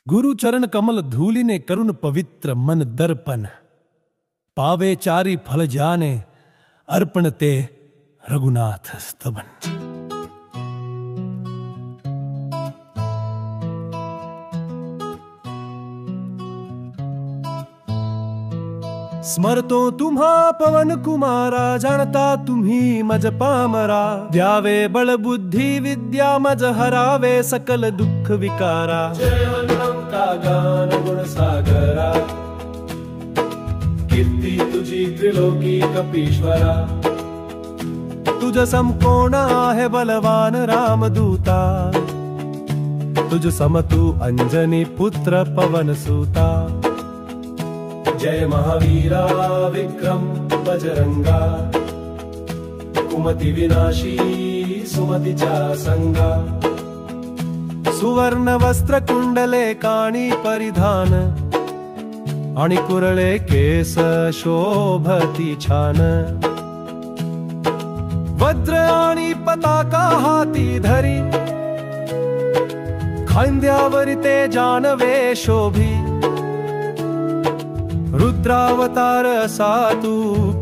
गुरु चरण कमल धूलिने करुण पवित्र मन दर्पण, पावे चारी फल जाने अर्पण ते रघुनाथ स्तवन। स्मरतो तुम्हा पवन कुमारा, जाणता तुम्ही मज पामरा। द्यावे बळ बुद्धी विद्या, मज हरावे सकल दुःख विकारा। जय हनुमंता गान गुण सागरा, कीर्ती तुझी त्रिलोकी कपीश्वरा। तुझ सम कोण आहे बलवान रामदूता, तुझ समतु अंजनी पुत्र पवन सूता। जय महावीरा विक्रम बजरंगा, कुमति विनाशी सुमतीच्या संगा। सुवर्ण वस्त्र कुंडले काणी परिधान, आणि कुरळे केस शोभती छान। वज्र आणि पताका हाती धरी, खांद्यावरी ते जानवे शोभी। रुद्रावतार असा तू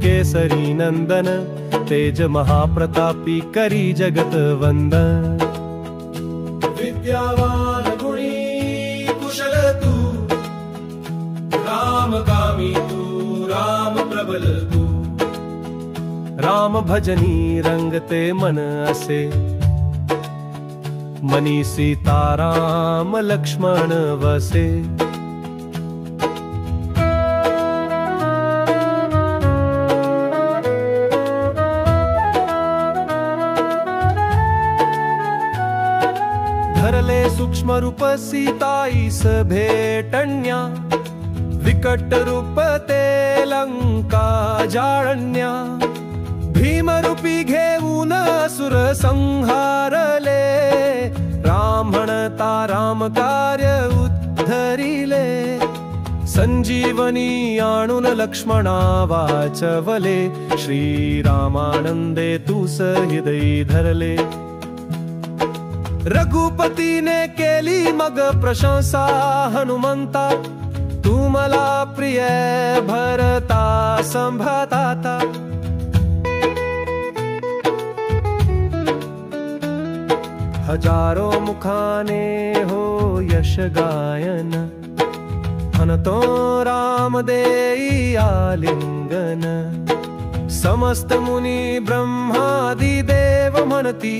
केसरी नंदन, तेज महाप्रतापी करी जगत वंदन। विद्यावान गुणी कुशल तू, राम कामी तू, राम प्रबल तू। राम भजनी रंगते मन असे, मनी सीताराम लक्ष्मण वसे। धरले सूक्ष्म रूप सीताईस भेटण्या, विकट रूप ते लंका जाळण्या। भीमरूपी घेऊन असुर संहारले, राम म्हणता राम कार्य उद्धरिले। संजीवनी आणून लक्ष्मणा वाचवले, श्रीरामानंदे तूस हृदयी धरले। रघुपतीने केली मग प्रशंसा हनुमंता, तू मला प्रिय भरता संभताता। हजारो मुखाने हो यश गायन, हनतो राम देई आलिंगन। समस्त मुनी ब्रह्मादि देव म्हणती,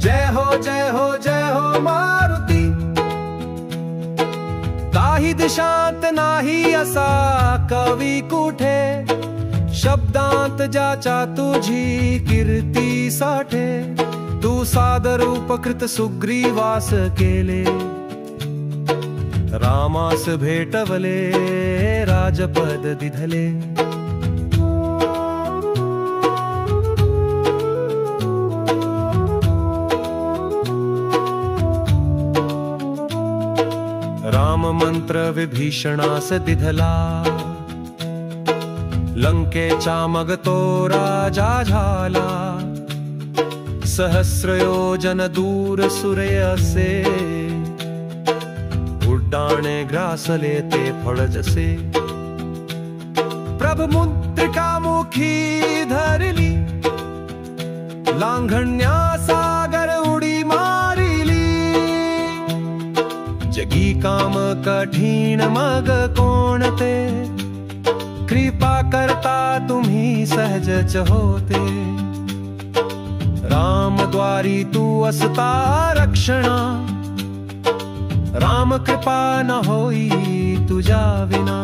जय हो जय हो जय हो मारुती। काही दिशांत नाही असा कवी कुठे, शब्दांत ज्याच्या तुझी कीर्ती साठे। तू सादर उपकृत सुग्रीवास केले, रामास भेटवले राजपद दिधले। राम मंत्र विभीषणास दिधला, लंकेचा मग तो राजा झाला। सहस्र योजन दूर सूर्य असे, उड्डाणे ग्रासले ते फळ जसे। प्रभ मुद्रिका मुखी धरली, लांघण्या सागर उडी मारिली। जगी काम कठीण मग कोणते, कृपा करता तुम्ही सहजच होते। राम द्वारी तू असता रक्षणा, राम कृपा न होई तुझ्या विना।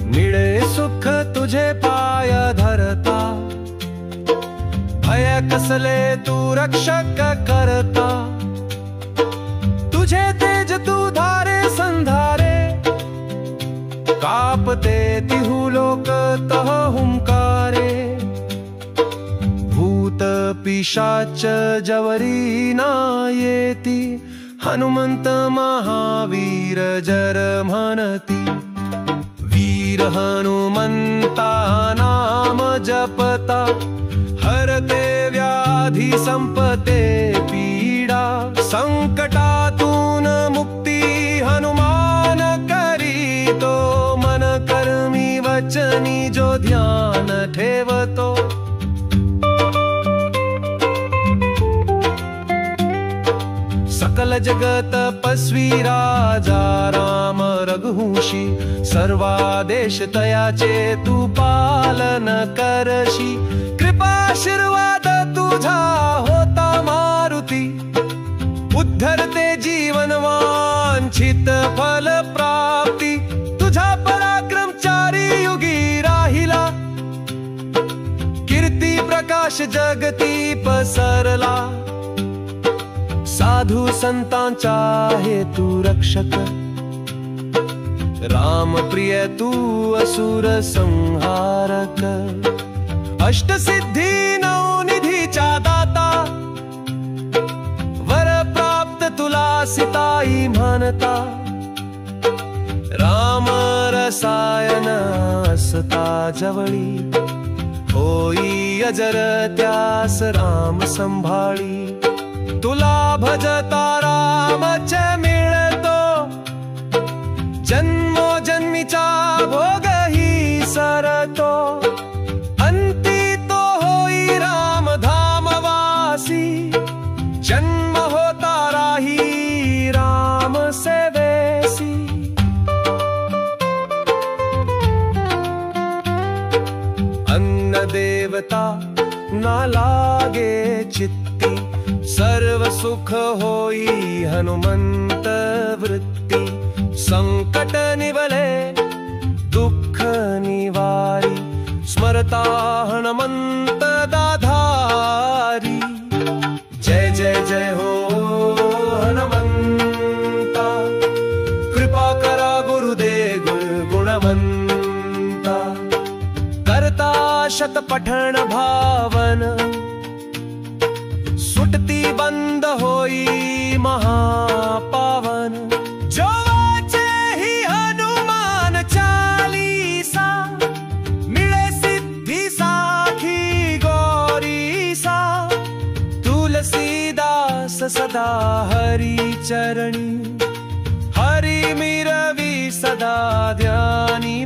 निळे सुख तुझे पाय धरता, भय कसले तू रक्षक करता। तुझे तेज तू धारे संधारे, कापते तिहू लोक तह हुंकारे। भूत पिशाच जवरी ना येती, हनुमंत महावीर जर म्हणती। वीर हनुमंता नाम जपता, हरते व्याधी व्याधी संपते पीडा, संकटातून मुक्ती हनुमान करीतो, मन कर्मी वचनी जो ध्यान ठेवतो. सकल जगत तपस्वी राजा राम रघुवंशी, सर्वादेश तयाचे तू पालन करशी. कृपाशीर्वाद तुझा होता मारुती, उद्धरते जीवन वांछित फल प्राप्ती. तुझा पराक्रम चारी युगी राहिला, कीर्ती प्रकाश जगती पसरला. साधू संतांचा आहे तू रक्षक, राम प्रिय तू असुर संहारक. अष्टसिद्धी नवनिधीचा दाता, वर प्राप्त तुला सीताई म्हणता. राम रसायन असता जवळी, होई अजर त्यास राम संभाळी. तुला भजता रामच मिळतो, जन्मोजन्मीचा भोग ही सरतो. अंती तो होई राम धामवासी, जन्म होता राही राम सेवेसी. अन्न देवता ना लागे चित्ती, सर्व सुख होई हनुमंत वृत्ती. संकट निवले दुःख निवारी, स्मरता हनुमंत दाधारी. जय जय जय हो हनुमंता, कृपा करा गुरुदे गुणवंता. करता शत पठण भावन, सुटती बंद होई महापावन. जो वाचे ही हनुमान चालीसा, मिळे सिद्धी साखी गौरीसा. तुलसीदास सदा हरी चरणी, हरी मिरवी सदा ध्यानी.